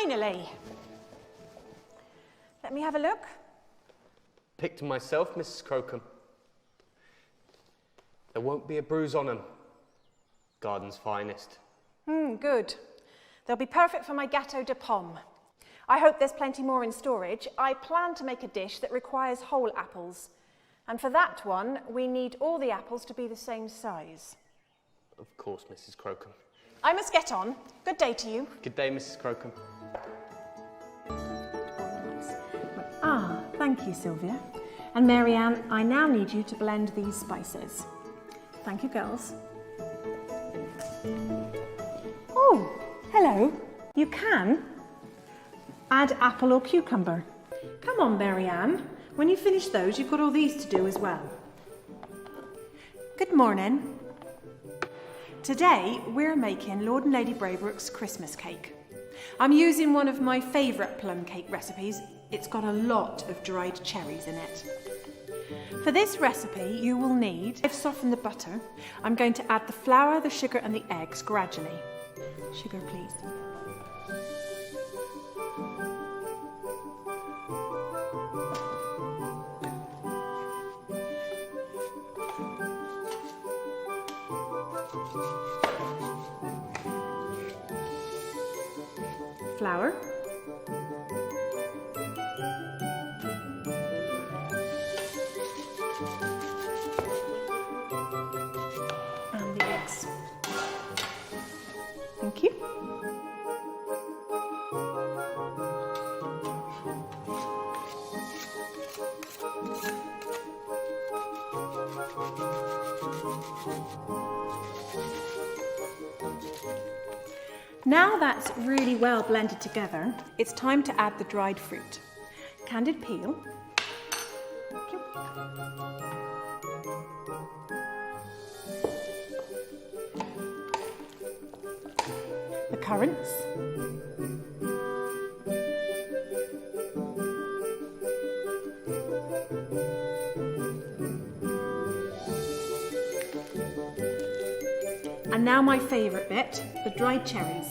Finally. Let me have a look. Picked them myself, Mrs. Crocombe. There won't be a bruise on them. Garden's finest. Good. They'll be perfect for my gâteau de pomme. I hope there's plenty more in storage. I plan to make a dish that requires whole apples. And for that one, we need all the apples to be the same size. Of course, Mrs. Crocombe. I must get on. Good day to you. Good day, Mrs. Crocombe. Thank you, Sylvia. And Marianne, I now need you to blend these spices. Thank you, girls. Oh, hello. You can add apple or cucumber. Come on, Marianne. When you finish those, you've got all these to do as well. Good morning. Today, we're making Lord and Lady Braybrook's Christmas cake. I'm using one of my favourite plum cake recipes. It's got a lot of dried cherries in it. For this recipe, you will need, to soften the butter, I'm going to add the flour, the sugar and the eggs gradually. Sugar, please. Flour. And the eggs. Thank you. Now that's really well blended together, it's time to add the dried fruit. Candied peel. Thank you. The currants. And now my favourite bit, the dried cherries.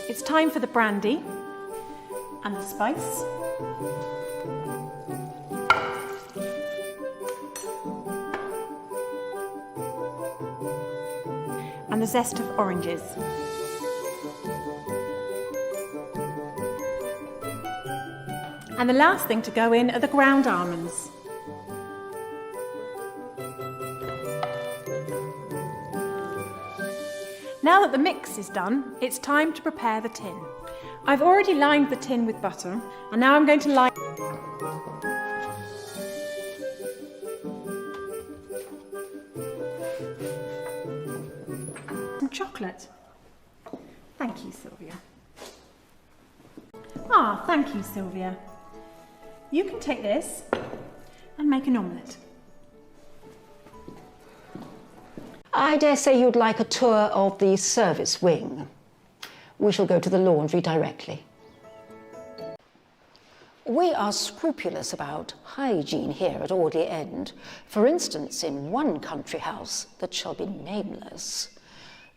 It's time for the brandy and the spice. And the zest of oranges. And the last thing to go in are the ground almonds. Now that the mix is done, it's time to prepare the tin. I've already lined the tin with butter, and now I'm going to line some chocolate. Thank you, Sylvia. Thank you, Sylvia. You can take this and make an omelette. I dare say you'd like a tour of the service wing. We shall go to the laundry directly. We are scrupulous about hygiene here at Audley End. For instance, in one country house that shall be nameless,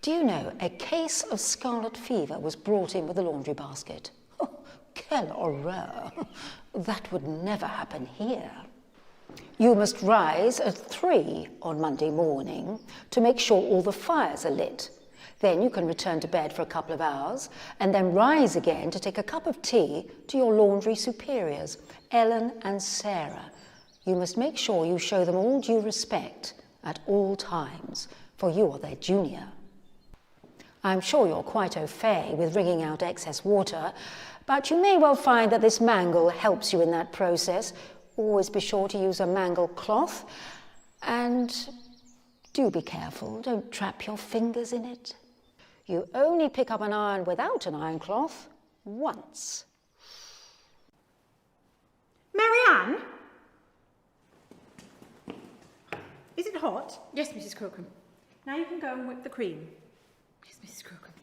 do you know a case of scarlet fever was brought in with the laundry basket? Oh, quelle horreur! That would never happen here. You must rise at 3 on Monday morning to make sure all the fires are lit. Then you can return to bed for a couple of hours and then rise again to take a cup of tea to your laundry superiors, Ellen and Sarah. You must make sure you show them all due respect at all times, for you are their junior. I'm sure you're quite au fait with wringing out excess water, but you may well find that this mangle helps you in that process. Always be sure to use a mangle cloth, and do be careful, don't trap your fingers in it. You only pick up an iron without an iron cloth once. Marianne? Is it hot? Yes, Mrs. Crocombe. Now you can go and whip the cream. Yes, Mrs. Crocombe.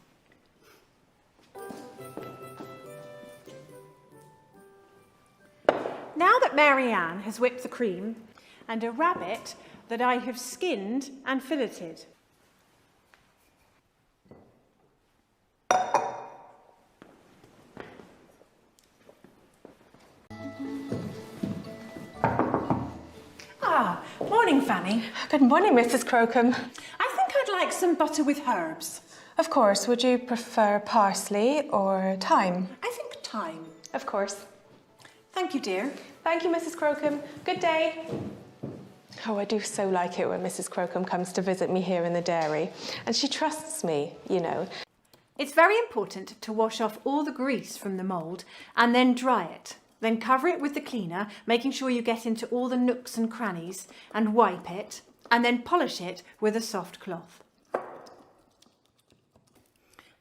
Now that Marianne has whipped the cream and a rabbit that I have skinned and filleted. Morning, Fanny. Good morning, Mrs. Crocombe. I think I'd like some butter with herbs. Of course, would you prefer parsley or thyme? I think thyme. Of course. Thank you, dear. Thank you, Mrs. Crocombe. Good day. Oh, I do so like it when Mrs. Crocombe comes to visit me here in the dairy. And she trusts me, you know. It's very important to wash off all the grease from the mould and then dry it. Then cover it with the cleaner, making sure you get into all the nooks and crannies, and wipe it, and then polish it with a soft cloth.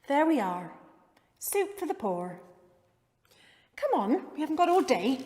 There we are. Soup for the poor. Come on, we haven't got all day.